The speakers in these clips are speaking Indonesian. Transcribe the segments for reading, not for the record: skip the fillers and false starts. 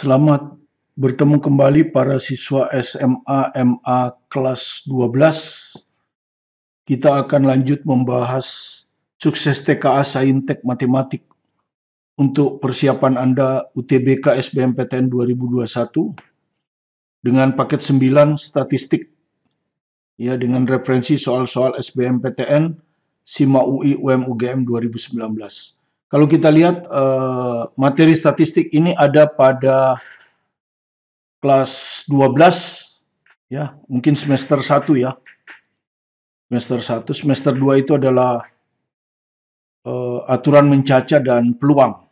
Selamat bertemu kembali para siswa SMA MA kelas 12. Kita akan lanjut membahas sukses TKA Saintek Matematik untuk persiapan Anda UTBK SBMPTN 2021 dengan paket 9 statistik ya, dengan referensi soal-soal SBMPTN, SIMA UI UM UGM 2019. Kalau kita lihat materi statistik ini ada pada kelas 12 ya, mungkin semester 1 ya. Semester 1, semester 2 itu adalah aturan mencaca dan peluang.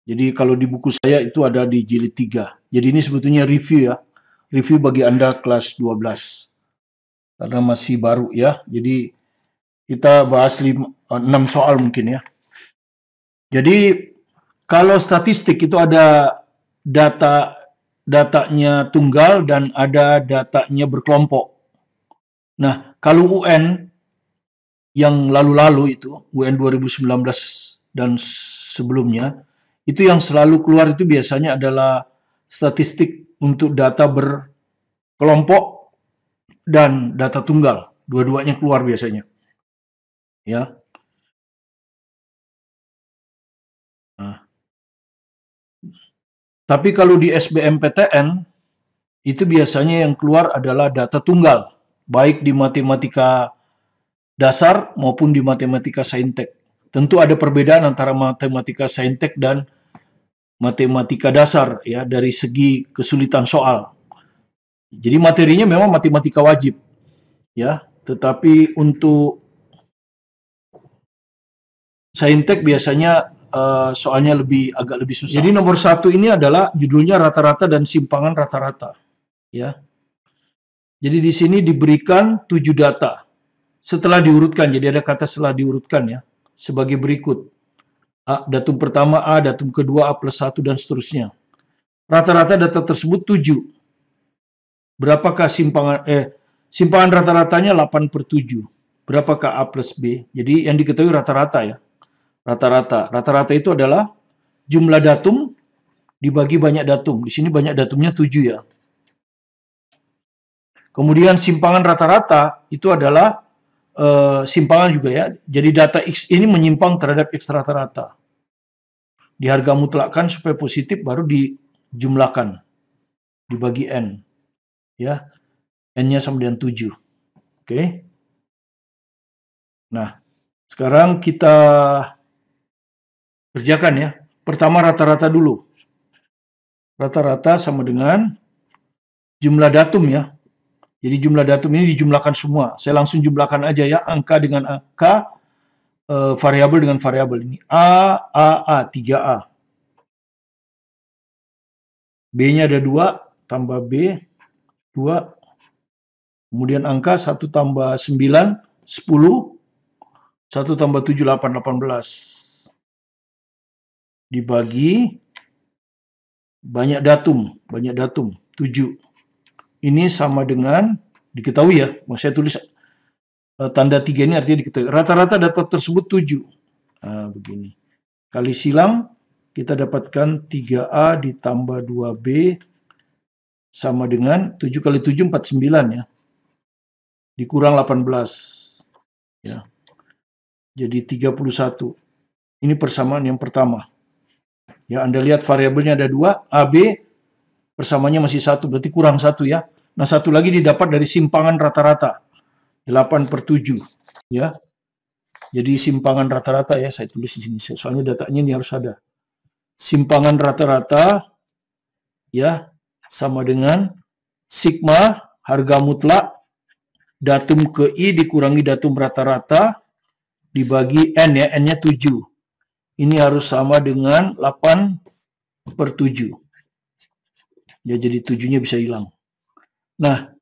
Jadi kalau di buku saya itu ada di jilid 3. Jadi ini sebetulnya review ya. Review bagi Anda kelas 12. Karena masih baru ya. Jadi kita bahas 6 soal mungkin ya. Jadi kalau statistik itu ada datanya tunggal dan ada datanya berkelompok. Nah, kalau UN yang lalu-lalu itu, UN 2019 dan sebelumnya, itu yang selalu keluar itu biasanya adalah statistik untuk data berkelompok dan data tunggal. Dua-duanya keluar biasanya. Ya. Nah. Tapi kalau di SBMPTN, itu biasanya yang keluar adalah data tunggal, baik di matematika dasar maupun di matematika saintek. Tentu ada perbedaan antara matematika saintek dan matematika dasar ya, dari segi kesulitan soal. Jadi materinya memang matematika wajib ya, tetapi untuk saintek biasanya soalnya agak lebih susah. Jadi nomor 1 ini adalah judulnya rata-rata dan simpangan rata-rata ya. Jadi di sini diberikan 7 data. Setelah diurutkan, jadi ada kata setelah diurutkan ya, sebagai berikut. Datum pertama A, datum kedua A plus 1 dan seterusnya. Rata-rata data tersebut 7. Berapakah simpangan rata-ratanya 8/7. Berapakah A plus B? Jadi yang diketahui rata-rata ya. Rata-rata. Rata-rata itu adalah jumlah datum dibagi banyak datum. Di sini banyak datumnya 7 ya. Kemudian simpangan rata-rata itu adalah simpangan juga ya. Jadi data X ini menyimpang terhadap X rata-rata. Di harga mutlakkan supaya positif baru dijumlahkan. Dibagi N. Ya. N-nya sama dengan 7. Oke. Nah, sekarang kita kerjakan ya. Pertama rata-rata dulu. Rata-rata sama dengan jumlah datum ya. Jadi jumlah datum ini dijumlahkan semua. Saya langsung jumlahkan aja ya, angka dengan angka, variabel dengan variabel ini. A, 3A. B-nya ada 2, tambah B, 2. Kemudian angka 1 tambah 9, 10. 1 tambah 7, 8, 18. Dibagi banyak datum, 7. Ini sama dengan, diketahui ya, saya tulis tanda 3 ini artinya diketahui. Rata-rata data tersebut 7. Nah, begini. Kali silang, kita dapatkan 3A ditambah 2B sama dengan 7 kali 7, 49 ya. Dikurang 18. Ya. Jadi 31. Ini persamaan yang pertama. Ya, Anda lihat variabelnya ada 2, AB persamaannya masih 1, berarti kurang 1 ya. Nah, 1 lagi didapat dari simpangan rata-rata. 8/7 ya. Jadi simpangan rata-rata ya, saya tulis di sini. Soalnya datanya ini harus ada. Simpangan rata-rata ya sama dengan sigma harga mutlak datum ke I dikurangi datum rata-rata dibagi N ya, N-nya 7. Ini harus sama dengan 8/7. Ya, jadi 7-nya bisa hilang. Nah,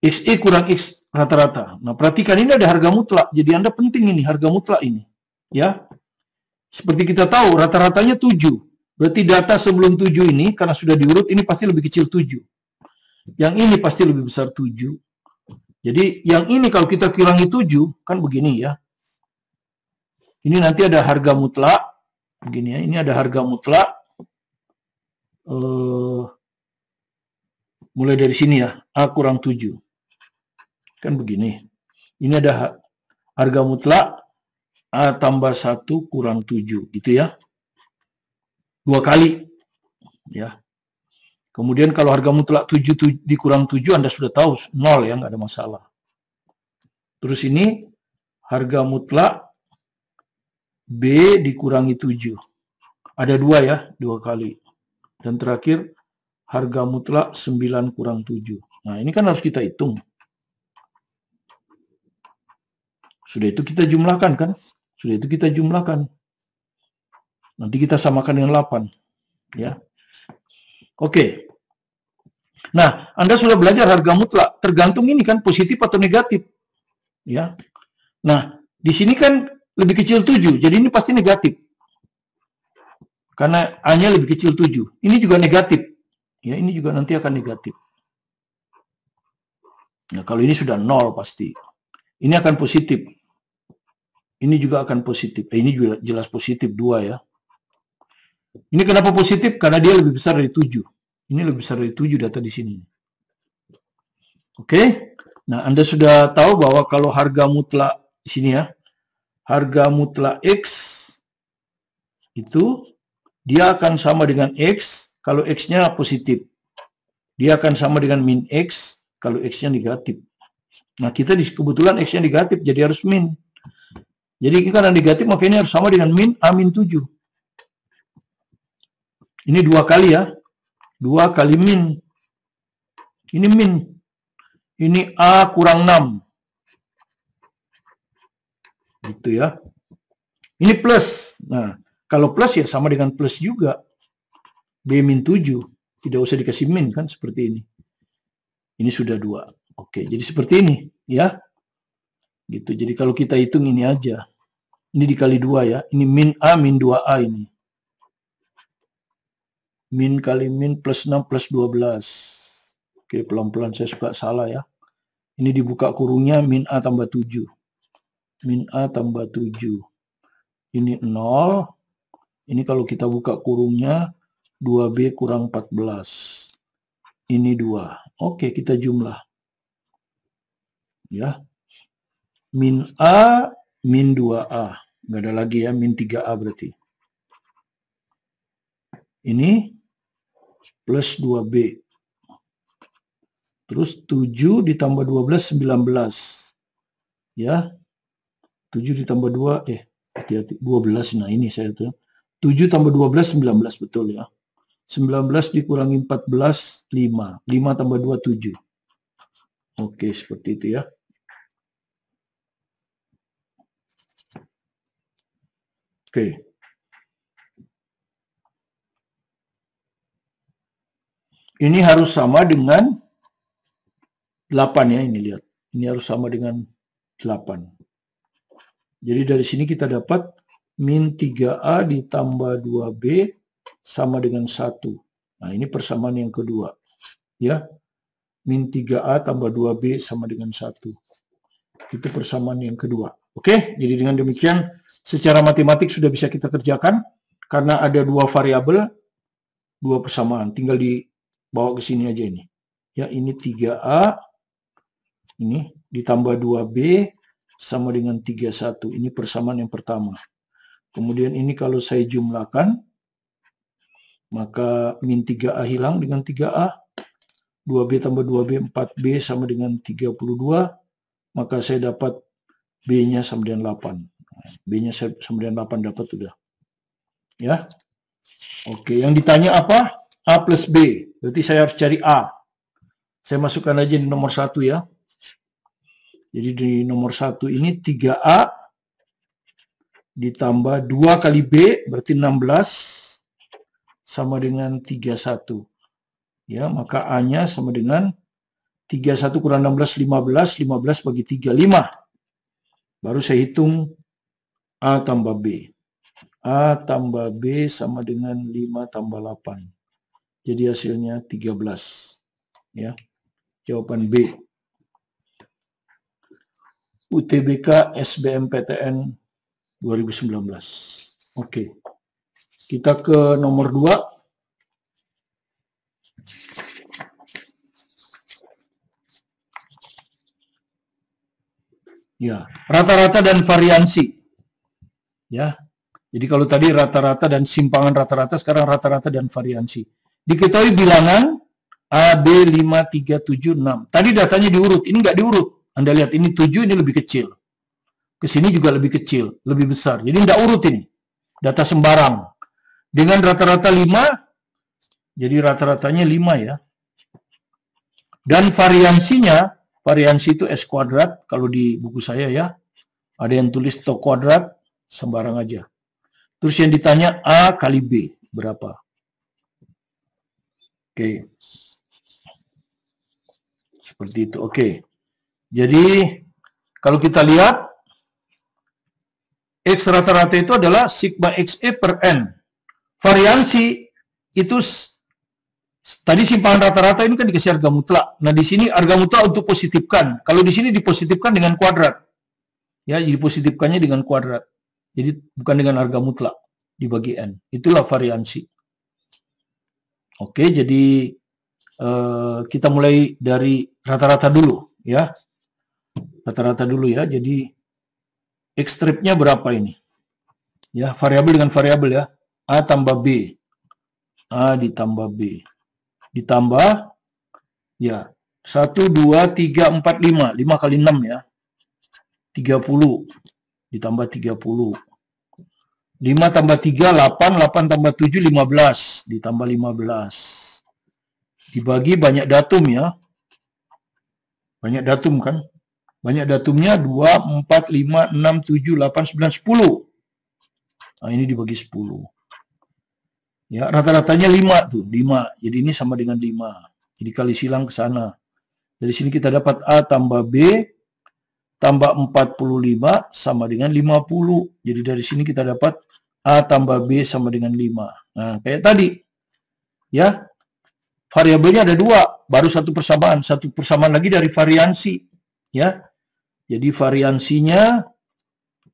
XI kurang X rata-rata. Nah, perhatikan ini ada harga mutlak. Jadi Anda penting ini, harga mutlak ini. Ya. Seperti kita tahu, rata-ratanya 7. Berarti data sebelum 7 ini, karena sudah diurut, ini pasti lebih kecil 7. Yang ini pasti lebih besar 7. Jadi, yang ini kalau kita kurangi 7, kan begini ya. Ini nanti ada harga mutlak. Begini ya, ini ada harga mutlak. mulai dari sini ya, A kurang 7. Kan begini. Ini ada harga mutlak A tambah 1 kurang 7, gitu ya. 2 kali. Ya. Kemudian kalau harga mutlak 7 dikurang 7, Anda sudah tahu, 0 ya, nggak ada masalah. Terus ini harga mutlak B dikurangi 7. Ada 2 ya, 2 kali. Dan terakhir, harga mutlak 9 kurang 7. Nah, ini kan harus kita hitung. Sudah itu kita jumlahkan kan? Sudah itu kita jumlahkan. Nanti kita samakan dengan 8. Ya. Oke. Nah, Anda sudah belajar harga mutlak. Tergantung ini kan positif atau negatif. Ya. Nah, di sini kan lebih kecil 7. Jadi ini pasti negatif. Karena A-nya lebih kecil 7. Ini juga negatif. Ya, ini juga nanti akan negatif. Nah, kalau ini sudah 0 pasti. Ini akan positif. Ini juga akan positif. Ini juga jelas positif 2 ya. Ini kenapa positif? Karena dia lebih besar dari 7. Ini lebih besar dari 7 data di sini. Oke? Nah, Anda sudah tahu bahwa kalau harga mutlak di sini ya, harga mutlak X itu dia akan sama dengan X kalau X-nya positif. Dia akan sama dengan min X kalau X-nya negatif. Nah, kita kebetulan X-nya negatif, jadi harus min. Jadi ini karena negatif, maka ini harus sama dengan min A min 7. Ini 2 kali ya. 2 kali min. Ini min. Ini A kurang 6. Gitu ya. Ini plus. Nah, kalau plus ya sama dengan plus juga. B min 7. Tidak usah dikasih min kan, seperti ini. Ini sudah 2. Oke, jadi seperti ini ya. Gitu. Jadi kalau kita hitung ini aja. Ini dikali 2 ya. Ini min A min 2A ini. Min kali min plus 6 plus 12. Oke, pelan-pelan saya suka salah ya. Ini dibuka kurungnya min A tambah 7. Min A tambah 7. Ini 0. Ini kalau kita buka kurungnya 2B kurang 14. Ini 2. Oke, kita jumlah. Ya. Min A min 2A. Nggak ada lagi ya, min 3A berarti. Ini plus 2B. Terus 7 ditambah 12, 19. Ya. 7 ditambah 2, hati-hati, 12. Nah ini saya tuh. 7 tambah 12, 19. Betul ya. 19 dikurangi 14, 5. 5 tambah 2, 7. Oke, seperti itu ya. Oke. Ini harus sama dengan 8 ya, ini lihat. Ini harus sama dengan 8. Jadi dari sini kita dapat min 3A ditambah 2B sama dengan 1. Nah, ini persamaan yang kedua. Ya. Min 3A tambah 2B sama dengan 1. Itu persamaan yang kedua. Oke, jadi dengan demikian secara matematik sudah bisa kita kerjakan. Karena ada 2 variabel, 2 persamaan. Tinggal dibawa ke sini aja ini. Ya, ini 3A. Ini ditambah 2B sama dengan 31. Ini persamaan yang pertama. Kemudian ini kalau saya jumlahkan, maka min 3A hilang dengan 3A. 2B tambah 2B, 4B sama dengan 32. Maka saya dapat B-nya sama dengan 8. B-nya sama dengan 8 dapat sudah. Ya. Oke, yang ditanya apa? A plus B. Berarti saya harus cari A. Saya masukkan aja di nomor 1 ya. Jadi di nomor 1 ini 3A ditambah 2 kali B berarti 16 sama dengan 31. Ya, maka A-nya sama dengan 31 kurang 16, 15. 15 bagi 3, 5. Baru saya hitung A tambah B. A tambah B sama dengan 5 tambah 8. Jadi hasilnya 13. Ya, jawaban B. UTBK SBMPTN 2019. Oke. Kita ke nomor 2. Ya, rata-rata dan variansi. Ya. Jadi kalau tadi rata-rata dan simpangan rata-rata, sekarang rata-rata dan variansi. Diketahui bilangan A, B, 5, 3, 7, 6. Tadi datanya diurut, ini nggak diurut. Anda lihat ini 7, ini lebih kecil. Ke sini juga lebih kecil, lebih besar. Jadi nggak urut ini. Data sembarang. Dengan rata-rata 5, jadi rata-ratanya 5 ya. Dan variansinya, variansi itu S kuadrat, kalau di buku saya ya. Ada yang tulis to kuadrat, sembarang aja. Terus yang ditanya A kali B, berapa? Oke. Seperti itu, oke. Jadi, kalau kita lihat, X rata-rata itu adalah sigma XE per N. Variansi itu, tadi simpangan rata-rata ini kan dikasih harga mutlak. Nah, di sini harga mutlak untuk positifkan. Kalau di sini dipositifkan dengan kuadrat. Ya, dipositifkannya dengan kuadrat. Jadi bukan dengan harga mutlak dibagi N. Itulah variansi. Oke, jadi kita mulai dari rata-rata dulu ya. Rata-rata dulu ya. Jadi X stripnya berapa ini? Ya, variabel dengan variabel ya. A tambah B. A ditambah B. Ditambah ya 1, 2, 3, 4, 5. 5 kali 6 ya. 30. Ditambah 30. 5 tambah 3, 8, 8 tambah 7, 15, ditambah 15. Dibagi banyak datum ya. Banyak datum kan. Banyak datumnya 2, 4, 5, 6, 7, 8, 9, 10. Nah, ini dibagi 10. Ya, rata-ratanya 5 tuh, 5. Jadi ini sama dengan 5. Jadi kali silang ke sana. Dari sini kita dapat A tambah B tambah 45 sama dengan 50. Jadi dari sini kita dapat A tambah B sama dengan 5. Nah, kayak tadi. Ya, variabelnya ada 2, baru satu persamaan. Satu persamaan lagi dari variansi. Ya, jadi variansinya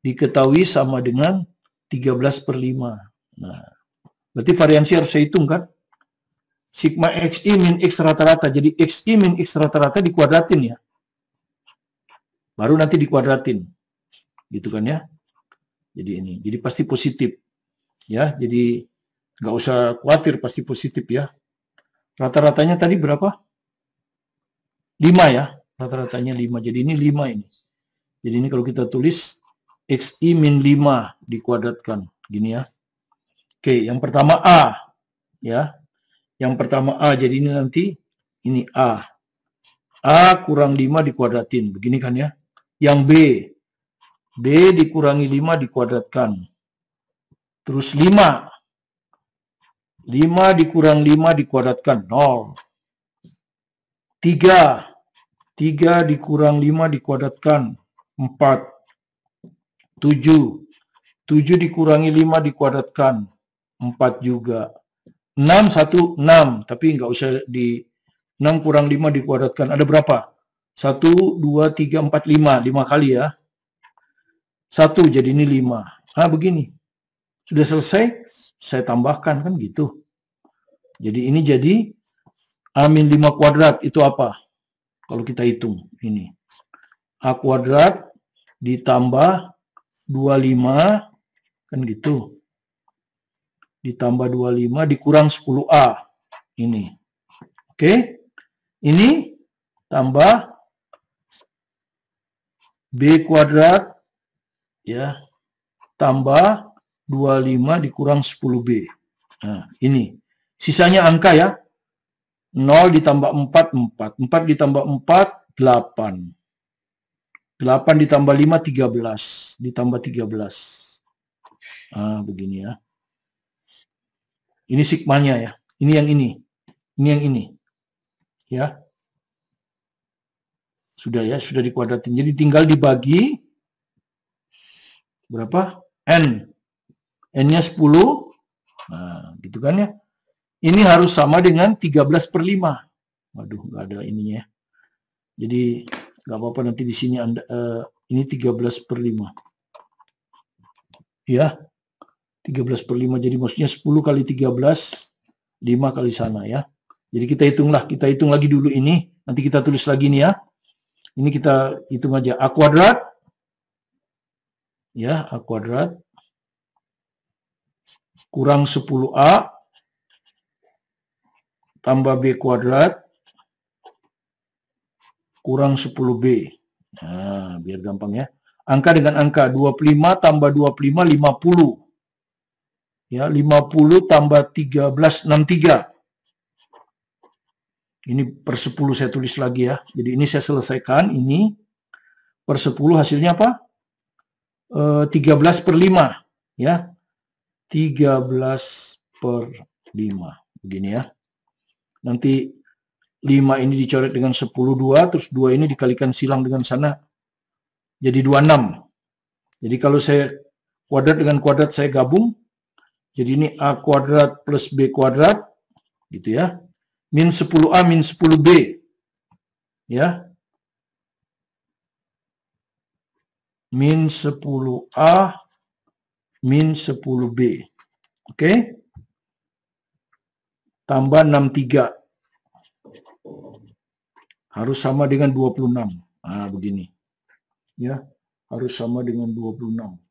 diketahui sama dengan 13/5. Nah, berarti variansi harus saya hitung kan? Sigma XI min X rata-rata. Jadi XI min X rata-rata dikuadratin ya. Baru nanti dikuadratin. Gitu kan ya. Jadi ini. Jadi pasti positif. Ya, jadi nggak usah khawatir, pasti positif ya. Rata-ratanya tadi berapa? 5 ya. Rata-ratanya 5. Jadi ini 5 ini. Jadi ini kalau kita tulis XI min 5 dikuadratkan. Gini ya. Oke, yang pertama A. Ya. Yang pertama A. Jadi ini nanti ini A. A kurang 5 dikuadratin. Begini kan ya. Yang B. B dikurangi 5 dikuadratkan. Terus 5. 5 dikurang 5 dikuadratkan. 0. 3. 3 dikurang 5 dikuadratkan. 4. 7. 7 dikurangi 5 dikuadratkan. 4 juga. 6, 1, 6. Tapi nggak usah di 6 kurang 5 dikuadratkan. Ada berapa? 1, 2, 3, 4, 5. 5 kali ya. 1, jadi ini 5. Nah, begini. Sudah selesai, saya tambahkan kan gitu. Jadi ini jadi A-5 kuadrat. Itu apa? Kalau kita hitung. Ini. A kuadrat ditambah 25. Kan gitu. Ditambah 25 dikurang 10A. Ini. Oke. Ini tambah B kuadrat ya tambah 25 dikurang 10B. Nah, ini. Sisanya angka ya. 0 ditambah 4, 4. 4 ditambah 4, 8. 8 ditambah 5, 13. Ditambah 13. Nah, begini ya. Ini sigmanya ya. Ini yang ini. Ini yang ini. Ya. Sudah ya, sudah dikuadratin. Jadi tinggal dibagi berapa? N. N-nya 10. Nah, gitu kan ya. Ini harus sama dengan 13/5. Waduh, nggak ada ininya. Jadi nggak apa-apa nanti di sini Anda ini 13/5. Ya. 13/5. Jadi maksudnya 10 kali 13, 5 kali sana ya. Jadi kita hitung lagi dulu ini. Nanti kita tulis lagi nih ya. Ini kita hitung aja. A kuadrat. Ya, A kuadrat. Kurang 10A. Tambah B kuadrat. Kurang 10B. Nah, biar gampang ya. Angka dengan angka. 25 tambah 25, 50. Ya, 50 tambah 13, 63. Ini per 10 saya tulis lagi ya. Jadi ini saya selesaikan. Ini per 10 hasilnya apa? 13 per 5. Ya. 13 per 5. Begini ya. Nanti 5 ini dicoret dengan 10, 2. Terus 2 ini dikalikan silang dengan sana. Jadi 26. Jadi kalau saya kuadrat dengan kuadrat saya gabung. Jadi ini A kuadrat plus B kuadrat. Gitu ya. Min 10A min 10B. Ya. Min 10A min 10B. Oke. Tambah 63. Harus sama dengan 26. Nah, begini. Ya. Harus sama dengan 26.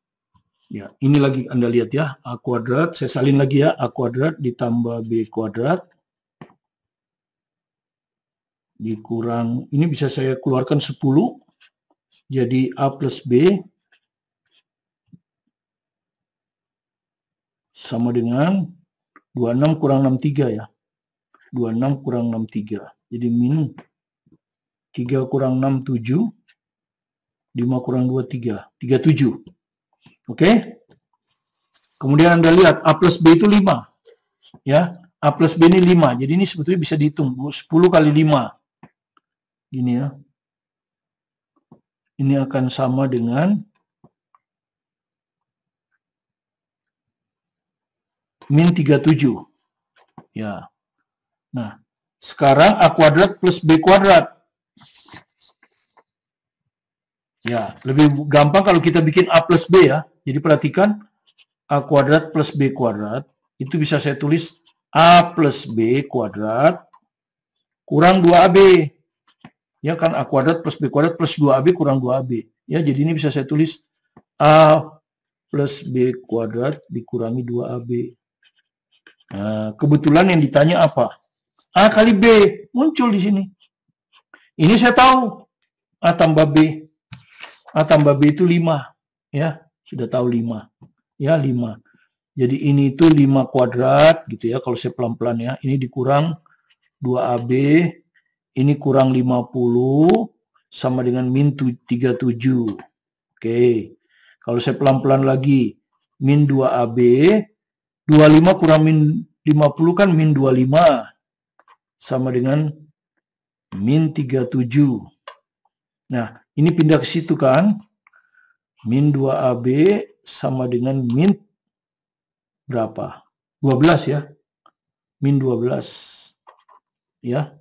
Ya, ini lagi Anda lihat ya. A kuadrat, saya salin lagi ya. A kuadrat ditambah B kuadrat. Dikurang, ini bisa saya keluarkan 10. Jadi A plus B sama dengan 26 kurang 63 ya. 26 kurang 63. Jadi min 3 kurang 6, 7. 5 kurang 2, 3. 37. Oke. Kemudian Anda lihat A plus B itu 5. Ya. A plus B ini 5. Jadi ini sebetulnya bisa dihitung. 10 kali 5. Gini ya. Ini akan sama dengan min 37. Ya. Nah, sekarang A kuadrat plus B kuadrat. Ya, lebih gampang kalau kita bikin A plus B ya. Jadi perhatikan, A kuadrat plus B kuadrat. Itu bisa saya tulis A plus B kuadrat kurang 2AB. Ya kan, A kuadrat plus B kuadrat plus 2AB kurang 2AB. Ya, jadi ini bisa saya tulis A plus B kuadrat dikurangi 2AB. Nah, kebetulan yang ditanya apa? A kali B muncul di sini. Ini saya tahu. A tambah B. A tambah B itu 5. Ya, sudah tahu 5. Ya, 5. Jadi ini itu 5 kuadrat gitu ya. Kalau saya pelan-pelan ya. Ini dikurang 2AB. Ini kurang 50. Sama dengan min 37. Oke. Kalau saya pelan-pelan lagi. Min 2AB. 25 kurang min 50 kan min 25. Sama dengan min 37. Nah, ini pindah ke situ kan. Min 2AB sama dengan min berapa? 12 ya. Min 12. Ya.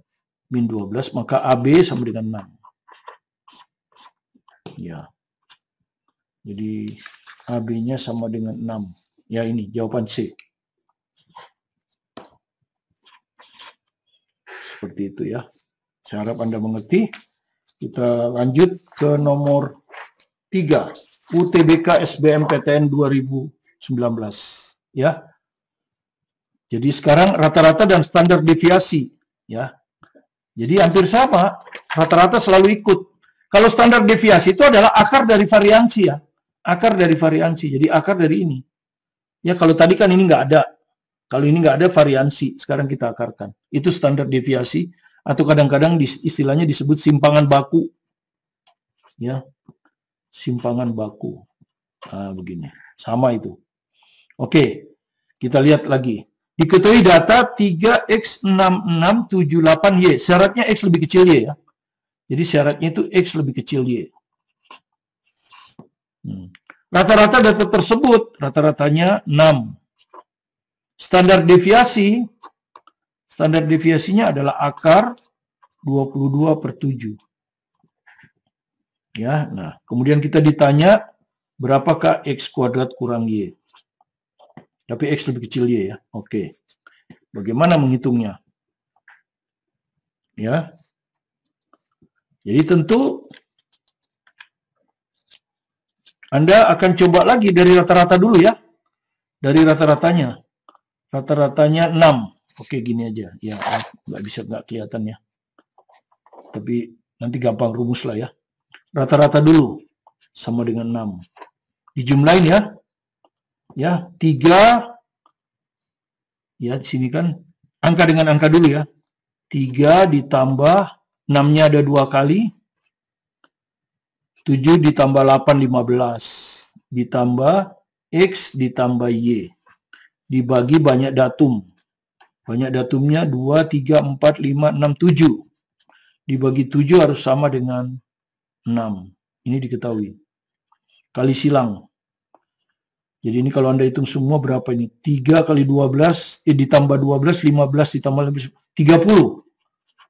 Min 12. Maka AB sama dengan 6. Ya. Jadi AB-nya sama dengan 6. Ya ini jawaban C. Seperti itu ya. Saya harap Anda mengerti. Kita lanjut ke nomor 3. UTBK SBMPTN 2019. Ya. Jadi sekarang rata-rata dan standar deviasi. Ya. Jadi hampir sama. Rata-rata selalu ikut. Kalau standar deviasi itu adalah akar dari variansi ya. Akar dari variansi. Jadi akar dari ini. Ya kalau tadi kan ini nggak ada. Kalau ini nggak ada variansi. Sekarang kita akarkan. Itu standar deviasi. Atau kadang-kadang istilahnya disebut simpangan baku. Ya. Simpangan baku. Nah, begini. Sama itu. Oke. Kita lihat lagi. Diketahui data 3x6678y. Syaratnya x lebih kecil y ya. Jadi syaratnya itu x lebih kecil y. Rata-rata data tersebut, rata-ratanya 6. Standar deviasinya adalah akar 22 per 7. Ya, nah, kemudian kita ditanya berapakah x kuadrat kurang y. Tapi x lebih kecil y ya. Oke. Bagaimana menghitungnya? Ya. Jadi tentu Anda akan coba lagi dari rata-rata dulu ya. Dari rata-ratanya. Rata-ratanya 6. Oke, gini aja. Ya, nggak kelihatan ya. Tapi nanti gampang rumus lah ya. Rata-rata dulu. Sama dengan 6. Dijumlahin ya. Ya, 3. Ya, di sini kan. Angka dengan angka dulu ya. 3 ditambah 6-nya ada 2 kali. 7 ditambah 8, 15. Ditambah X ditambah Y. Dibagi banyak datum. Banyak datumnya 2, 3, 4, 5, 6, 7. Dibagi 7 harus sama dengan 6. Ini diketahui. Kali silang. Jadi ini kalau Anda hitung semua berapa ini? 3 kali 12, ditambah 12, 15 ditambah 15, 30.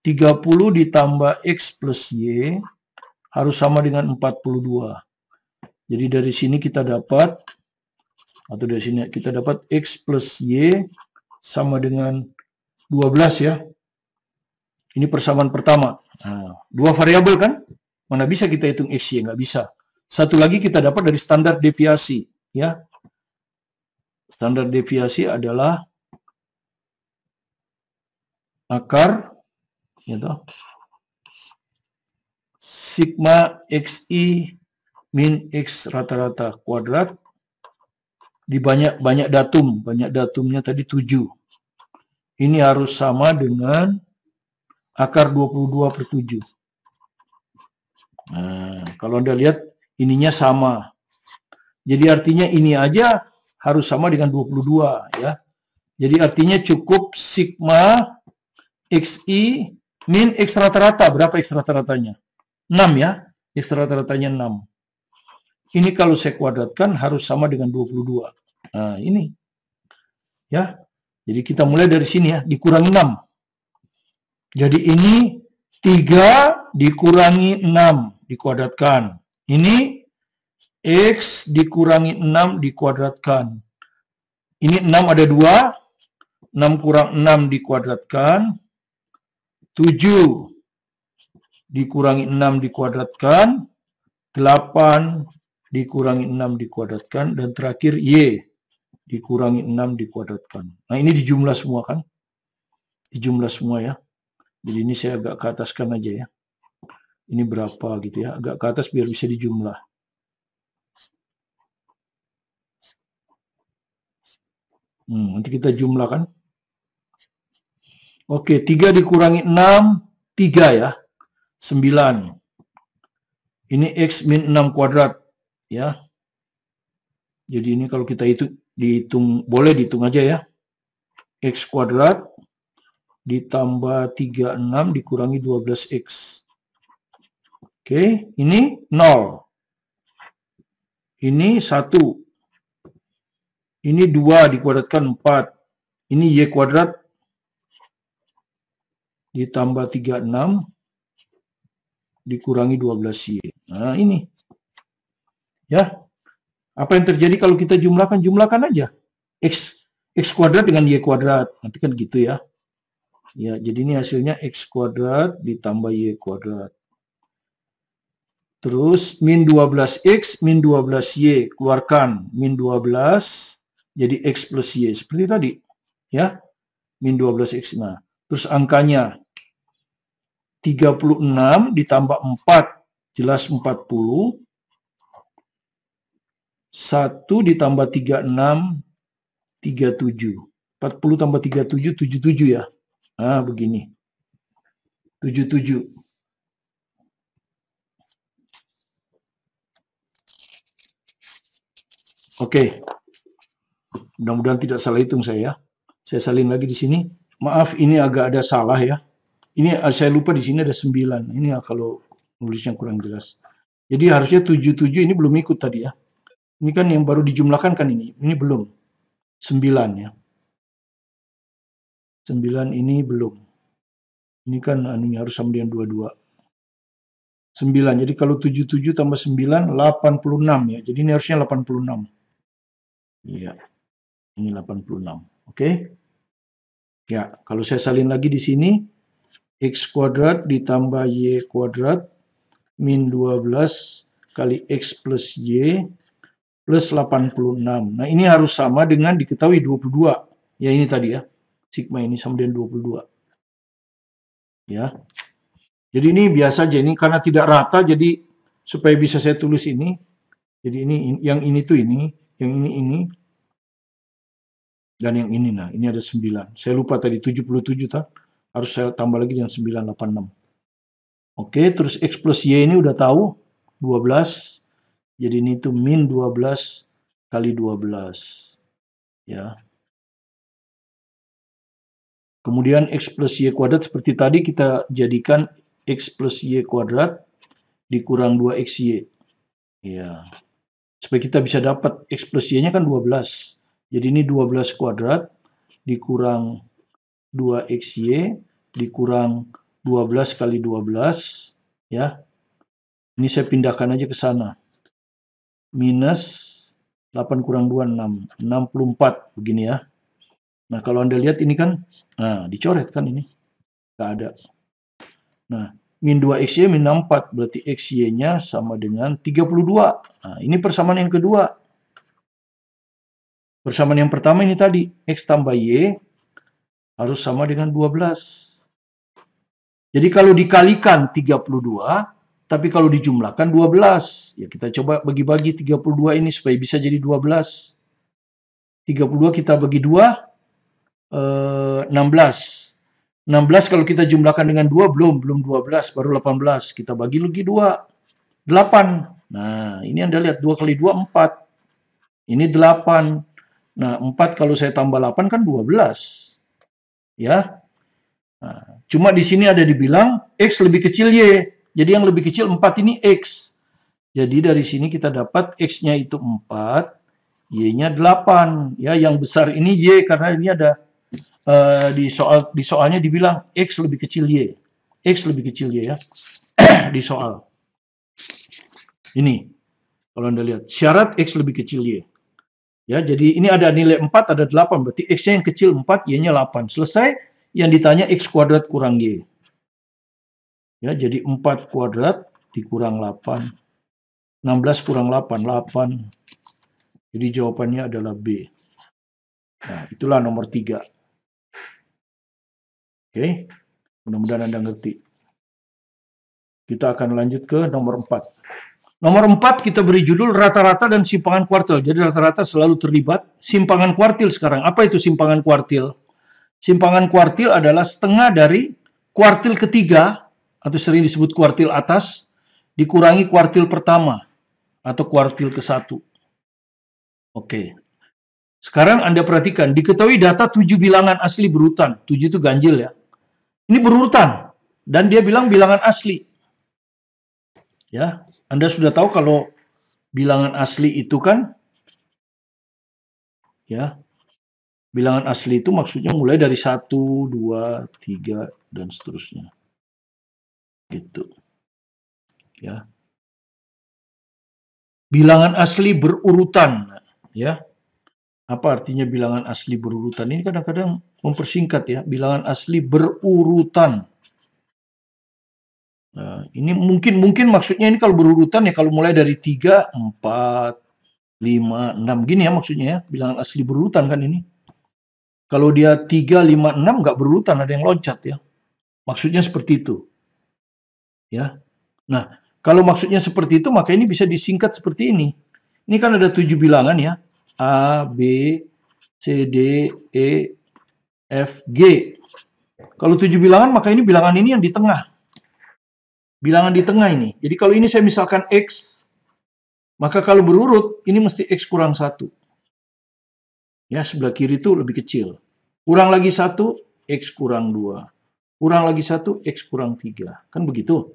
30 ditambah X plus Y harus sama dengan 42. Jadi dari sini kita dapat, atau dari sini kita dapat X plus Y sama dengan 12 ya. Ini persamaan pertama. Nah, 2 variabel kan? Mana bisa kita hitung X, Y? Nggak bisa. Satu lagi kita dapat dari standar deviasi. Ya. Standar deviasi adalah akar gitu, sigma XI min X rata-rata kuadrat di banyak datum. Banyak datumnya tadi 7. Ini harus sama dengan akar 22 per 7. Nah, kalau Anda lihat ininya sama. Jadi artinya ini aja harus sama dengan 22 ya. Jadi artinya cukup sigma XI min X rata-rata. Berapa X rata-ratanya? 6 ya. X rata-ratanya 6. Ini kalau saya kuadratkan harus sama dengan 22. Nah, ini. Ya. Jadi kita mulai dari sini ya, dikurangi 6. Jadi ini 3 dikurangi 6 dikuadratkan. Ini X dikurangi 6 dikuadratkan. Ini 6 ada 2. 6 kurang 6 dikuadratkan. 7 dikurangi 6 dikuadratkan. 8 dikurangi 6 dikuadratkan. Dan terakhir Y dikurangi 6 dikuadratkan. Nah ini dijumlah semua kan. Dijumlah semua ya. Jadi ini saya agak ke ataskan aja ya. Ini berapa gitu ya. Agak ke atas biar bisa dijumlah. Nanti kita jumlahkan. Oke, 3 dikurangi 6, 3 ya. 9. Ini X min 6 kuadrat. Ya. Jadi ini kalau kita dihitung, boleh dihitung aja ya. X kuadrat ditambah 36 dikurangi 12X. Oke, ini 0. Ini 1. Ini 2 dikuadratkan 4. Ini Y kuadrat ditambah 36 dikurangi 12Y. Nah, ini. Ya. Apa yang terjadi kalau kita jumlahkan? Jumlahkan aja. X kuadrat dengan Y kuadrat. Nanti kan gitu ya. Ya, jadi ini hasilnya X kuadrat ditambah Y kuadrat. Terus min 12X min 12Y. Keluarkan min 12 jadi X plus Y. Seperti tadi. Ya. Min 12X. Nah, terus angkanya 36 ditambah 4. Jelas 40. 1 ditambah 36, 37. 40 tambah 37, 77 ya. Nah, begini. 77. Oke. Mudah-mudahan tidak salah hitung saya. Saya salin lagi di sini. Maaf, ini agak ada salah ya. Ini saya lupa di sini ada 9. Ini kalau nulisnya kurang jelas. Jadi harusnya 77 ini belum ikut tadi ya. Ini kan yang baru dijumlahkan kan ini. Ini belum. 9 ya. 9 ini belum. Ini kan harus sama dengan 22. 9. Jadi kalau 77 tambah 9, 86 ya. Jadi ini harusnya 86. Iya. Ini 86. Oke. Ya, kalau saya salin lagi di sini, X kuadrat ditambah Y kuadrat min 12 kali X plus Y plus 86. Nah, ini harus sama dengan diketahui 22. Ya, ini tadi ya. Sigma ini sama dengan 22. Ya. Jadi ini biasa aja, ini karena tidak rata, jadi supaya bisa saya tulis ini. Jadi ini, yang ini tuh ini, yang ini, dan yang ini. Nah, ini ada 9. Saya lupa tadi 77 tak? Harus saya tambah lagi dengan 986. Oke, terus X plus Y ini udah tahu, 12. Jadi ini tuh min 12 kali 12. Ya. Kemudian X plus Y kuadrat seperti tadi kita jadikan X plus Y kuadrat dikurang 2XY. Ya. Supaya kita bisa dapat X plus Y-nya kan 12. Jadi ini 12 kuadrat dikurang 2XY dikurang 12 kali 12. Ya. Ini saya pindahkan aja ke sana. Minus 8 kurang 2, 6. 64 begini ya. Nah, kalau Anda lihat ini kan, nah, dicoret kan ini. Nggak ada. Nah, min 2XY min 64, berarti XY-nya sama dengan 32. Nah, ini persamaan yang kedua. Persamaan yang pertama ini tadi, X tambah Y harus sama dengan 12. Jadi kalau dikalikan 32, tapi kalau dijumlahkan 12. Ya, kita coba bagi-bagi 32 ini supaya bisa jadi 12. 32 kita bagi 2, 16. 16 kalau kita jumlahkan dengan 2, belum 12, baru 18. Kita bagi lagi 2, 8. Nah, ini Anda lihat, 2 kali 2, 4. Ini 8. Nah, 4 kalau saya tambah 8 kan 12. Ya. Nah, cuma di sini ada dibilang X lebih kecil Y. Jadi yang lebih kecil 4 ini X. Jadi dari sini kita dapat X-nya itu 4, Y-nya 8. Ya, yang besar ini Y karena ini ada di soalnya dibilang X lebih kecil Y. X lebih kecil Y ya. Di soal. Ini. Kalau Anda lihat, syarat X lebih kecil Y. Ya, jadi ini ada nilai 4, ada 8. Berarti X-nya yang kecil 4, Y-nya 8. Selesai, yang ditanya X kuadrat kurang Y. Ya, jadi 4 kuadrat dikurang 8. 16 kurang 8, 8. Jadi jawabannya adalah B. Nah, itulah nomor 3. Oke, mudah-mudahan Anda ngerti. Kita akan lanjut ke nomor 4. Nomor 4 kita beri judul rata-rata dan simpangan kuartil. Jadi rata-rata selalu terlibat. Simpangan kuartil sekarang. Apa itu simpangan kuartil? Simpangan kuartil adalah setengah dari kuartil ketiga, atau sering disebut kuartil atas, dikurangi kuartil pertama, atau kuartil ke-1. Oke. Sekarang Anda perhatikan, diketahui data 7 bilangan asli berurutan. 7 itu ganjil ya. Ini berurutan. Dan dia bilang bilangan asli. Ya, Anda sudah tahu kalau bilangan asli itu kan, ya, bilangan asli itu maksudnya mulai dari 1, 2, 3, dan seterusnya. Gitu. Ya. Bilangan asli berurutan. Ya. Apa artinya bilangan asli berurutan? Ini kadang-kadang mempersingkat ya. Bilangan asli berurutan. Nah, ini mungkin maksudnya ini kalau berurutan ya kalau mulai dari 3, 4, 5, 6 gini ya maksudnya ya. Bilangan asli berurutan kan ini. Kalau dia 3, 5, 6 nggak berurutan, ada yang loncat ya. Maksudnya seperti itu. Ya. Nah, kalau maksudnya seperti itu maka ini bisa disingkat seperti ini. Ini kan ada 7 bilangan ya. A, B, C, D, E, F, G. Kalau 7 bilangan maka ini bilangan ini yang di tengah. Bilangan di tengah ini. Jadi kalau ini saya misalkan X, maka kalau berurut, ini mesti X kurang 1. Ya, sebelah kiri itu lebih kecil. Kurang lagi 1, X kurang 2. Kurang lagi 1, X kurang 3. Kan begitu.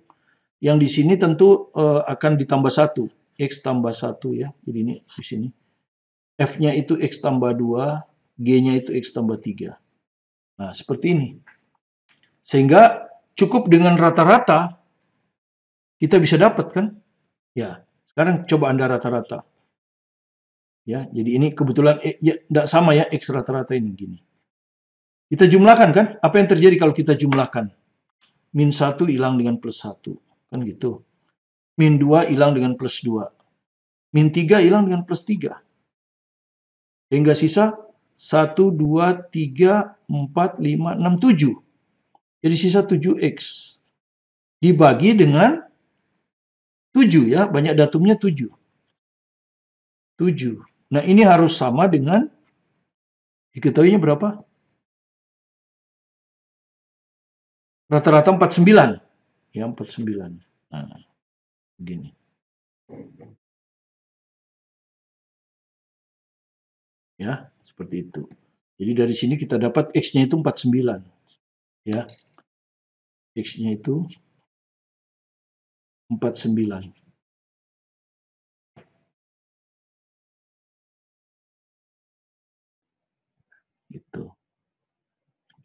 Yang di sini tentu akan ditambah 1. X tambah 1 ya. Jadi ini di sini. F-nya itu X tambah 2. G-nya itu X tambah 3. Nah, seperti ini. Sehingga cukup dengan rata-rata, kita bisa dapat kan? Ya, sekarang coba Anda rata-rata. Ya, jadi ini kebetulan ya, tidak sama ya X rata-rata ini gini. Kita jumlahkan kan? Apa yang terjadi kalau kita jumlahkan? Min 1 hilang dengan plus 1. Kan gitu. Min 2 hilang dengan plus 2. Min 3 hilang dengan plus 3. Hingga sisa 1, 2, 3, 4, 5, 6, 7. Jadi sisa 7X. Dibagi dengan 7 ya, banyak datumnya 7. 7. Nah ini harus sama dengan, diketahuinya berapa? Rata-rata 49. Ya 49. Nah, begini. Ya, seperti itu. Jadi dari sini kita dapat X-nya itu 49. Ya. X-nya itu 49. Gitu.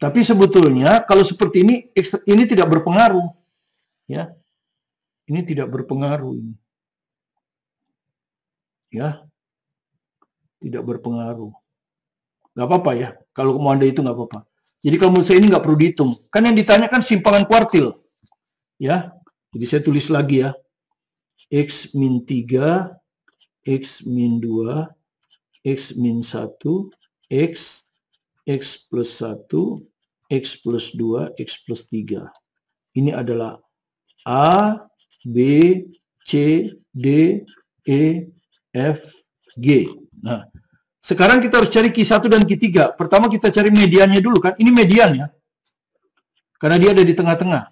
Tapi sebetulnya kalau seperti ini tidak berpengaruh. Ya. Ini tidak berpengaruh ini. Ya. Tidak berpengaruh. Nggak apa-apa ya. Kalau mau Anda itu nggak apa-apa. Jadi kalau menurut saya ini nggak perlu dihitung. Kan yang ditanyakan simpangan kuartil. Ya. Jadi saya tulis lagi ya. X min 3, X min 2, X min 1, X, X plus 1, X plus 2, X plus 3. Ini adalah A, B, C, D, E, F, G. Nah, sekarang kita harus cari Q1 dan Q3. Pertama kita cari mediannya dulu kan. Ini median ya. Karena dia ada di tengah-tengah.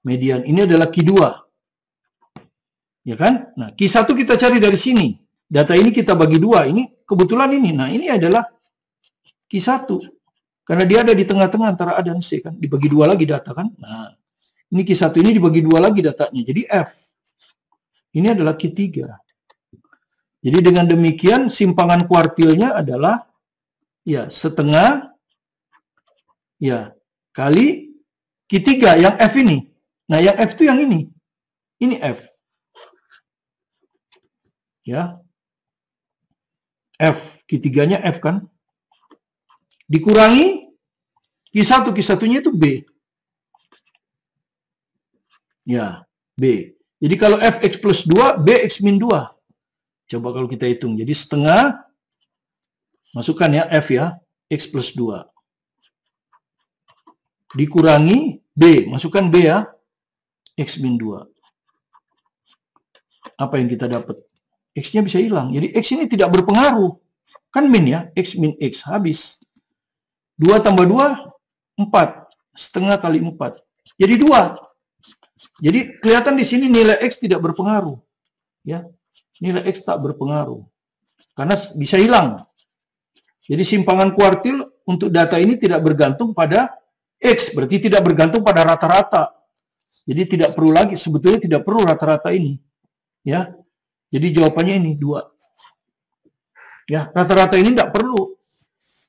Median. Ini adalah Q2. Ya kan? Nah, Q1 kita cari dari sini. Data ini kita bagi 2. Ini kebetulan ini. Nah, ini adalah Q1. Karena dia ada di tengah-tengah antara A dan C kan. Dibagi 2 lagi data kan. Nah, ini Q1 ini dibagi 2 lagi datanya. Jadi F. Ini adalah Q3. Jadi dengan demikian simpangan kuartilnya adalah ya setengah ya kali Q3 yang F ini. Nah, yang F itu yang ini. Ini F. Ya. F, Q3-nya F kan. Dikurangi Q1, Q1-nya itu B. Ya, B. Jadi kalau F X plus 2, B X min 2. Coba kalau kita hitung. Jadi setengah, masukkan ya F ya, X plus 2. Dikurangi B, masukkan B ya, X min 2. Apa yang kita dapat? X-nya bisa hilang. Jadi X ini tidak berpengaruh. Kan min ya, X min X, habis. 2 tambah 2, 4. Setengah kali 4. Jadi 2. Jadi kelihatan di sini nilai X tidak berpengaruh. Ya. Nilai X tak berpengaruh. Karena bisa hilang. Jadi simpangan kuartil untuk data ini tidak bergantung pada X. Berarti tidak bergantung pada rata-rata. Jadi tidak perlu lagi. Sebetulnya tidak perlu rata-rata ini. Ya. Jadi jawabannya ini 2. Ya. Rata-rata ini tidak perlu.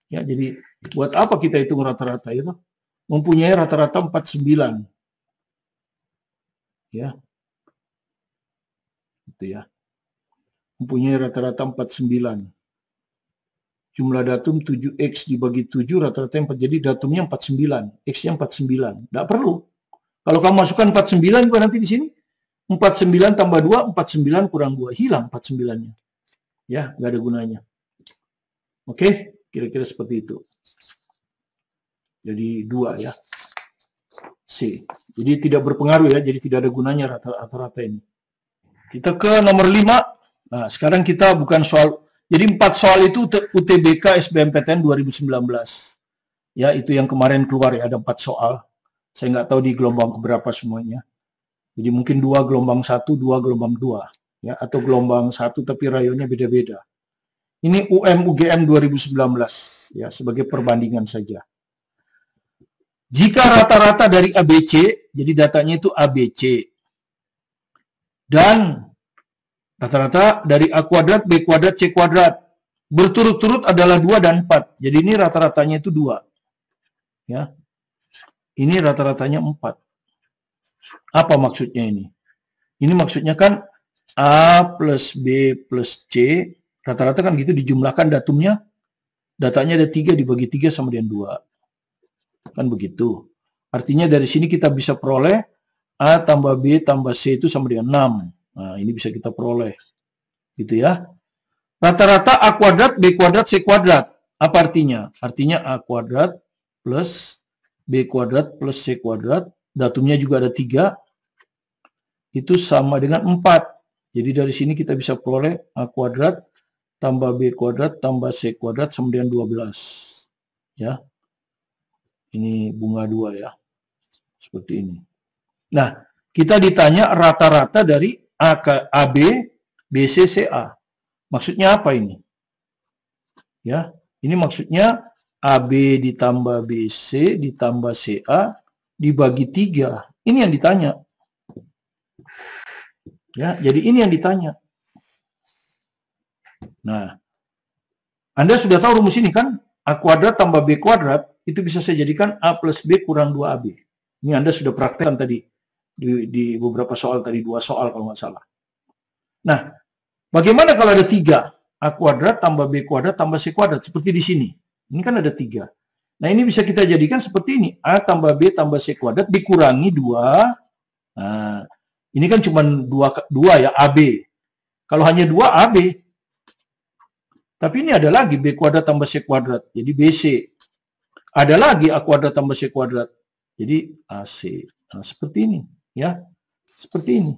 Ya. Jadi buat apa kita hitung rata-rata itu? Mempunyai rata-rata 49. Ya. Itu ya. Mempunyai rata-rata 49. Jumlah datum 7X dibagi 7 rata-rata 4. Jadi datumnya 49. X-nya 49. Tidak perlu. Kalau kamu masukkan 49 juga nanti di sini. 49 tambah 2, 49 kurang 2. Hilang 49-nya. Ya, nggak ada gunanya. Oke, kira-kira seperti itu. Jadi 2 ya. C. Jadi tidak berpengaruh ya. Jadi tidak ada gunanya rata-rata ini. Kita ke nomor 5. Nah, sekarang kita bukan soal, jadi 4 soal itu UTBK SBMPTN 2019. Ya, itu yang kemarin keluar ya, ada 4 soal. Saya nggak tahu di gelombang keberapa semuanya. Jadi mungkin 2 gelombang 1, 2 gelombang 2. Ya, atau gelombang 1 tapi rayonnya beda-beda. Ini UM-UGM 2019, ya, sebagai perbandingan saja. Jika rata-rata dari ABC, jadi datanya itu ABC. Dan rata-rata dari A kuadrat, B kuadrat, C kuadrat. Berturut-turut adalah 2 dan 4. Jadi ini rata-ratanya itu 2. Ya. Ini rata-ratanya 4. Apa maksudnya ini? Ini maksudnya kan A plus B plus C. Rata-rata kan gitu dijumlahkan datumnya. Datanya ada 3 dibagi 3 sama dengan 2. Kan begitu. Artinya dari sini kita bisa peroleh A tambah B tambah C itu sama dengan 6. Nah, ini bisa kita peroleh. Gitu ya. Rata-rata A kuadrat, B kuadrat, C kuadrat. Apa artinya? Artinya A kuadrat plus B kuadrat plus C kuadrat. Datumnya juga ada 3. Itu sama dengan 4. Jadi dari sini kita bisa peroleh A kuadrat tambah B kuadrat tambah C kuadrat sama dengan 12. Ya. Ini bunga 2 ya. Seperti ini. Nah, kita ditanya rata-rata dari AB, BC, CA. Maksudnya apa ini? Ya, ini maksudnya AB ditambah BC ditambah CA dibagi 3. Ini yang ditanya. Ya, jadi ini yang ditanya. Nah, Anda sudah tahu rumus ini kan? A kuadrat tambah B kuadrat itu bisa saya jadikan A plus B kurang 2AB. Ini Anda sudah praktekkan tadi di beberapa soal tadi, 2 soal kalau nggak salah. Nah, bagaimana kalau ada 3? A kuadrat tambah B kuadrat tambah C kuadrat. Seperti di sini. Ini kan ada 3. Nah, ini bisa kita jadikan seperti ini. A tambah B tambah C kuadrat dikurangi 2. Nah, ini kan cuma 2 ya, AB. Kalau hanya 2, AB. Tapi ini ada lagi B kuadrat tambah C kuadrat. Jadi BC. Ada lagi A kuadrat tambah C kuadrat. Jadi AC. Nah, seperti ini. Ya, seperti ini.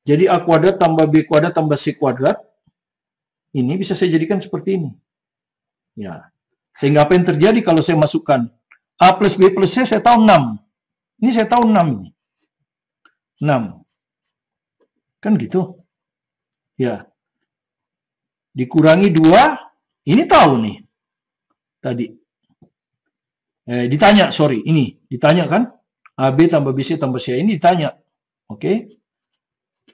Jadi A kuadrat tambah B kuadrat tambah C kuadrat. Ini bisa saya jadikan seperti ini. Ya. Sehingga apa yang terjadi kalau saya masukkan A plus B plus C, saya tahu 6. Ini saya tahu 6 ini. 6. Kan gitu. Ya. Dikurangi 2, ini tahu nih. Tadi. Ditanya, sorry, ini. Ditanya kan? AB tambah BC tambah C, ini ditanya. Oke.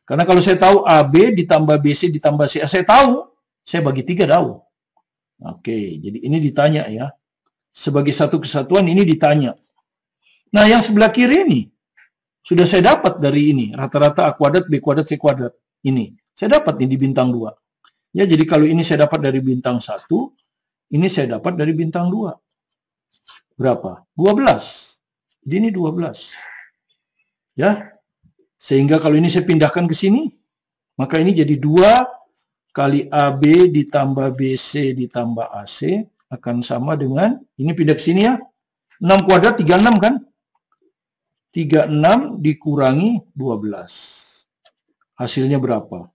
Karena kalau saya tahu AB ditambah BC ditambah C, saya tahu. Saya bagi 3 tahu. Oke, jadi ini ditanya ya. Sebagai satu kesatuan ini ditanya. Nah, yang sebelah kiri ini sudah saya dapat dari ini. Rata-rata A kuadrat, B kuadrat, C kuadrat. Ini. Saya dapat nih di bintang 2. Ya, jadi kalau ini saya dapat dari bintang 1, ini saya dapat dari bintang 2. Berapa? 12. Jadi ini 12. Ya. Sehingga kalau ini saya pindahkan ke sini, maka ini jadi 2 kali AB ditambah BC ditambah AC akan sama dengan, ini pindah ke sini ya, 6 kuadrat 36 kan? 36 dikurangi 12. Hasilnya berapa?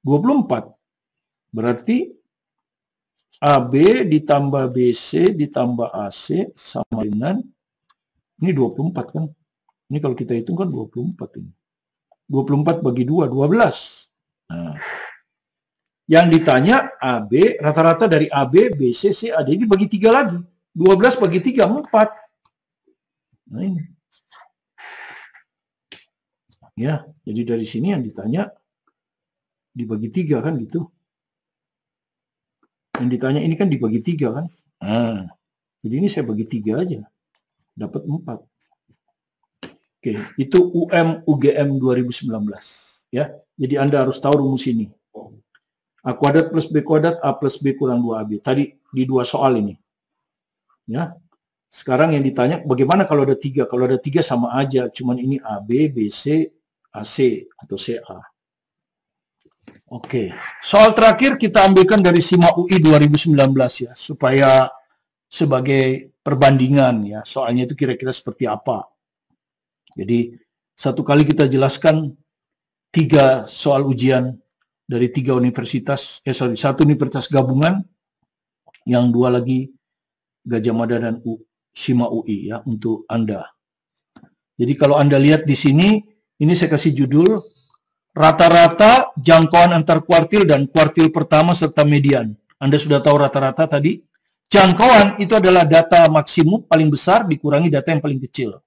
24. Berarti AB ditambah BC ditambah AC sama dengan, ini 24 kan? Ini kalau kita hitung kan 24 ini. 24 bagi 2, 12. Nah, yang ditanya AB, rata-rata dari AB, BC, C, AD, ini bagi 3 lagi. 12 bagi 3, 4. Nah ini. Ya, jadi dari sini yang ditanya, dibagi 3 kan gitu. Yang ditanya ini kan dibagi 3 kan. Nah, jadi ini saya bagi 3 aja. Dapat 4. Oke, itu UGM 2019. Ya, jadi Anda harus tahu rumus ini. A kuadrat plus B kuadrat, A plus B kurang 2AB. Tadi di 2 soal ini. Ya. Sekarang yang ditanya, bagaimana kalau ada 3? Kalau ada 3 sama aja. Cuman ini AB, BC, AC atau CA. Oke. Soal terakhir kita ambilkan dari SIMA UI 2019 ya. Supaya sebagai perbandingan ya. Soalnya itu kira-kira seperti apa. Jadi, satu kali kita jelaskan 3 soal ujian dari 3 universitas, satu universitas gabungan, yang 2 lagi Gajah Mada dan SIMA UI ya untuk Anda. Jadi kalau Anda lihat di sini, ini saya kasih judul rata-rata jangkauan antar kuartil dan kuartil pertama serta median. Anda sudah tahu rata-rata tadi. Jangkauan itu adalah data maksimum paling besar dikurangi data yang paling kecil.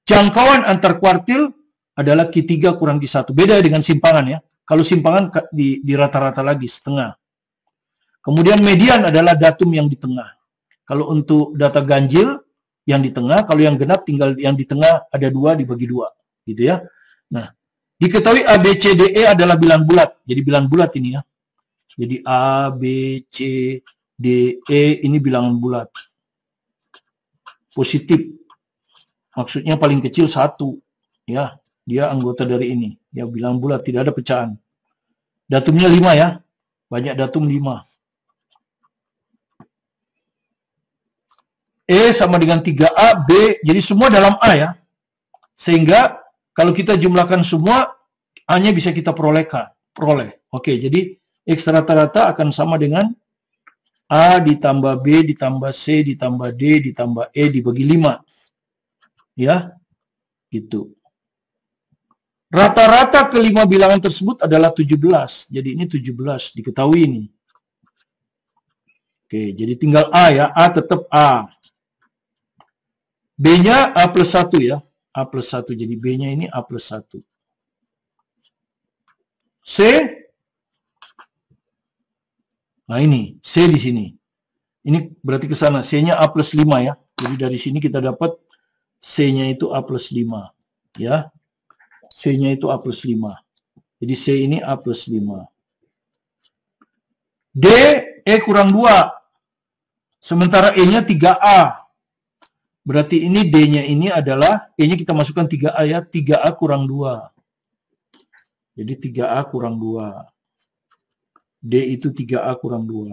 Jangkauan antar kuartil adalah Q3 kurang Q1. Beda dengan simpangan ya. Kalau simpangan di rata-rata lagi setengah. Kemudian median adalah datum yang di tengah. Kalau untuk data ganjil yang di tengah, kalau yang genap tinggal yang di tengah ada 2 dibagi 2, gitu ya. Nah, diketahui A, B, C, D, E adalah bilangan bulat. Jadi bilangan bulat ini ya. Jadi A, B, C, D, E ini bilangan bulat. Positif. Maksudnya paling kecil 1. Ya, dia anggota dari ini. Ya, bilangan bulat, tidak ada pecahan. Datumnya 5 ya. Banyak datum 5. E sama dengan 3A, B, jadi semua dalam A ya. Sehingga kalau kita jumlahkan semua, A-nya bisa kita peroleh. Oke, jadi X rata-rata akan sama dengan A ditambah B ditambah C ditambah D ditambah E dibagi 5. Ya, gitu. Rata-rata kelima bilangan tersebut adalah 17. Jadi ini 17, diketahui ini. Oke, jadi tinggal A ya. A tetap A. B-nya A plus 1 ya. A plus 1. Jadi B-nya ini A plus 1. C. Nah ini. C di sini. Ini berarti ke sana. C-nya A plus 5 ya. Jadi dari sini kita dapat C-nya itu A plus 5. Ya. C-nya itu A plus 5. Jadi C ini A plus 5. D. E kurang 2. Sementara E-nya 3A. Berarti ini D-nya ini adalah, E-nya kita masukkan 3A ya, 3A kurang 2. Jadi 3A kurang 2. D itu 3A kurang 2.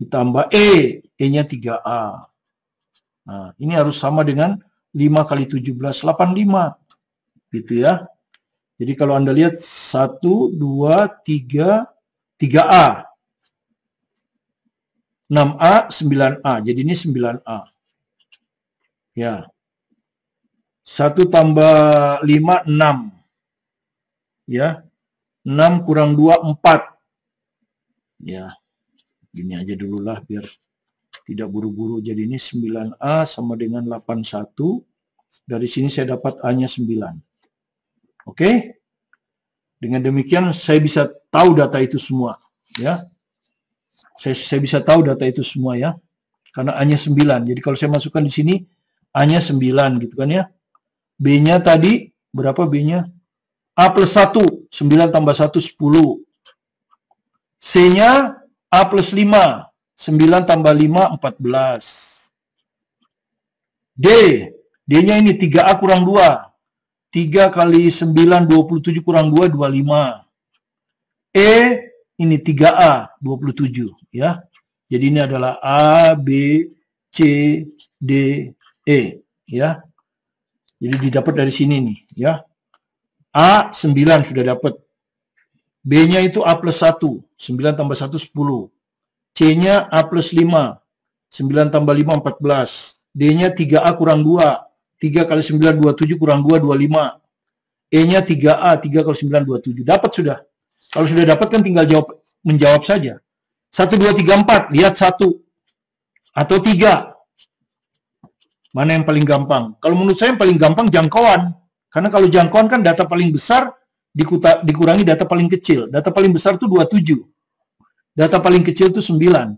Ditambah E, E-nya 3A. Nah, ini harus sama dengan 5 kali 17, 85. Gitu ya. Jadi kalau Anda lihat 1, 2, 3, 3A. 6A, 9A. Jadi ini 9A. Ya. 1 tambah 5, 6. Ya. 6 kurang 2, 4. Ya. Gini aja dulu lah biar tidak buru-buru. Jadi ini 9A sama dengan 81. Dari sini saya dapat A-nya 9. Oke? Dengan demikian saya bisa tahu data itu semua. Ya. Saya bisa tahu data itu semua ya. Karena A-nya 9. Jadi kalau saya masukkan di sini, A-nya 9 gitu kan ya. B-nya tadi, berapa B-nya? A plus 1, 9 tambah 1, 10. C-nya A plus 5, 9 tambah 5, 14. D, D-nya ini 3A kurang 2. 3 kali 9, 27 kurang 2, 25. E, ini 3A, 27. Ya. Jadi ini adalah A, B, C, D, E, ya. Jadi didapat dari sini nih, ya. A 9 sudah dapat. B-nya itu A plus 1, 9 tambah 1, 10. C-nya A plus 5, 9 tambah 5, 14. D-nya 3A kurang 2, 3 kali 9, 27 kurang 2, 25. E-nya 3A, 3 kali 9, 27. Dapat sudah. Kalau sudah dapat kan tinggal menjawab saja. 1, 2, 3, 4. Lihat 1 atau 3. Mana yang paling gampang? Kalau menurut saya yang paling gampang jangkauan. Karena kalau jangkauan kan data paling besar dikurangi data paling kecil. Data paling besar itu 27. Data paling kecil itu 9.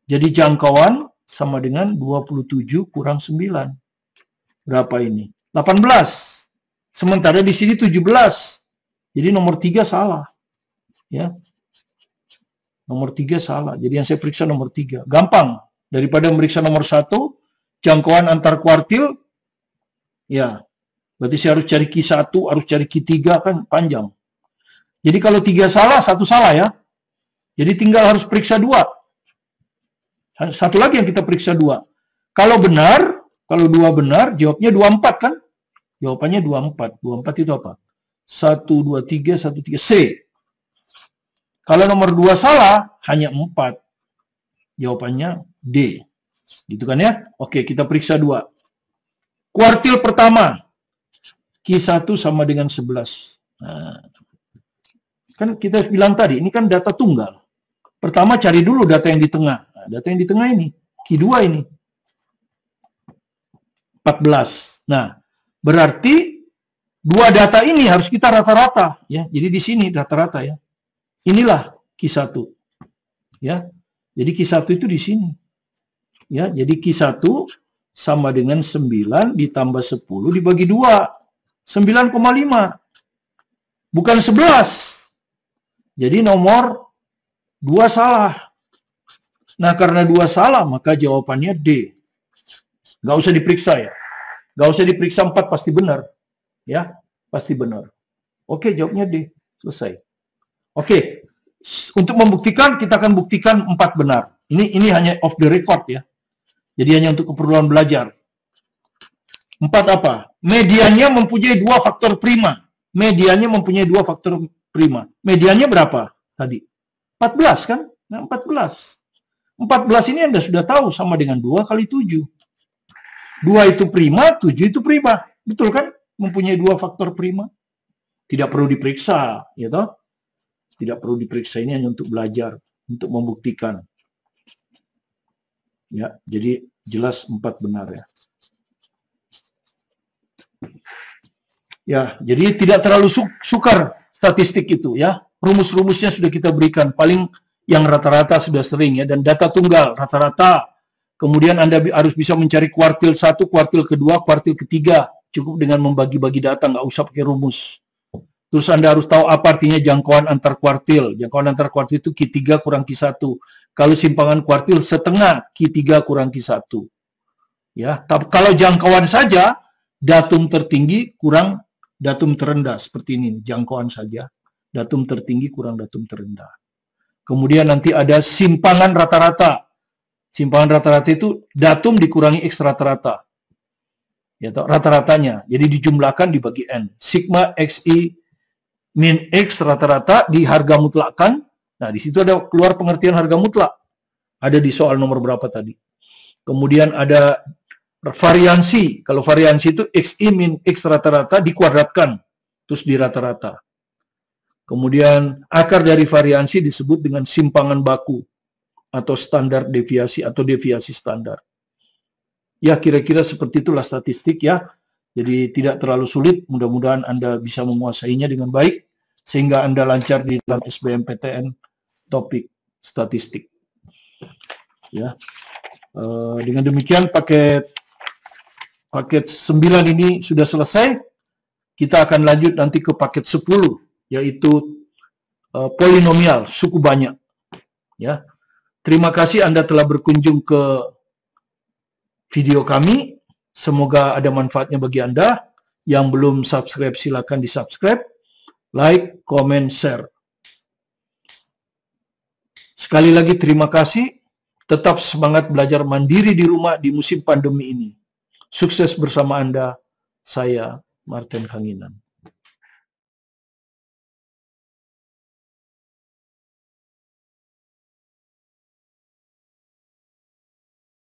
Jadi jangkauan sama dengan 27 kurang 9. Berapa ini? 18. Sementara di sini 17. Jadi nomor 3 salah. Ya. Nomor 3 salah. Jadi yang saya periksa nomor 3. Gampang. Daripada memeriksa nomor 1, jangkauan antar kuartil, ya, berarti saya harus cari Q1, harus cari Q3, kan panjang. Jadi kalau 3 salah, 1 salah ya. Jadi tinggal harus periksa 2. Satu lagi yang kita periksa 2. Kalau benar, kalau 2 benar, jawabnya 24 kan? Jawabannya 24. 24 itu apa? 1, 2, 3, 1, 3, C. Kalau nomor 2 salah, hanya 4. Jawabannya D. Gitu kan ya? Oke, kita periksa 2. Kuartil pertama. Q1 sama dengan 11. Nah, kan kita bilang tadi, ini kan data tunggal. Pertama cari dulu data yang di tengah. Nah, data yang di tengah ini. Q2 ini. 14. Nah, berarti 2 data ini harus kita rata-rata. Ya, jadi di sini rata-rata ya. Inilah Q1. Ya, jadi Q1 itu di sini. Ya, jadi Q1 sama dengan 9 ditambah 10 dibagi 2. 9,5. Bukan 11. Jadi nomor 2 salah. Nah, karena 2 salah, maka jawabannya D. Nggak usah diperiksa ya. Gak usah diperiksa 4 pasti benar. Ya, pasti benar. Oke, jawabnya D. Selesai. Oke, untuk membuktikan kita akan buktikan 4 benar. Ini hanya off the record ya. Jadi hanya untuk keperluan belajar. 4 apa? Mediannya mempunyai 2 faktor prima. Mediannya mempunyai 2 faktor prima. Mediannya berapa tadi? 14 kan? Nah, 14. 14 ini Anda sudah tahu sama dengan 2 kali 7. 2 itu prima, 7 itu prima. Betul kan? Mempunyai 2 faktor prima. Tidak perlu diperiksa, ya toh? Tidak perlu diperiksa, ini hanya untuk belajar, untuk membuktikan. Ya, jadi jelas 4 benar ya. Ya, jadi tidak terlalu sukar statistik itu ya. Rumus-rumusnya sudah kita berikan, paling yang rata-rata sudah sering ya, dan data tunggal rata-rata. Kemudian Anda harus bisa mencari kuartil 1, kuartil kedua, kuartil ketiga. Cukup dengan membagi-bagi data, nggak usah pakai rumus. Terus Anda harus tahu apa artinya jangkauan antar kuartil. Jangkauan antar kuartil itu Q3 kurang Q1. Kalau simpangan kuartil setengah, Q3 kurang Q1. Ya, tapi kalau jangkauan saja, datum tertinggi kurang datum terendah. Seperti ini, jangkauan saja. Datum tertinggi kurang datum terendah. Kemudian nanti ada simpangan rata-rata. Simpangan rata-rata itu datum dikurangi X rata-rata. Ya, rata-ratanya. Jadi dijumlahkan dibagi N. Sigma XI min X rata-rata di harga mutlakkan. Nah, di situ ada keluar pengertian harga mutlak. Ada di soal nomor berapa tadi. Kemudian ada variansi. Kalau variansi itu XI min X rata-rata dikuadratkan. Terus di rata-rata. Kemudian akar dari variansi disebut dengan simpangan baku. Atau standar deviasi atau deviasi standar. Ya, kira-kira seperti itulah statistik ya. Jadi tidak terlalu sulit, mudah-mudahan Anda bisa menguasainya dengan baik sehingga Anda lancar di dalam SBMPTN topik statistik. Ya. Dengan demikian paket 9 ini sudah selesai. Kita akan lanjut nanti ke paket 10 yaitu polinomial, suku banyak. Ya. Terima kasih Anda telah berkunjung ke video kami. Semoga ada manfaatnya bagi Anda. Yang belum subscribe, silakan di-subscribe. Like, comment, share. Sekali lagi terima kasih. Tetap semangat belajar mandiri di rumah di musim pandemi ini. Sukses bersama Anda. Saya Martin Hanginan.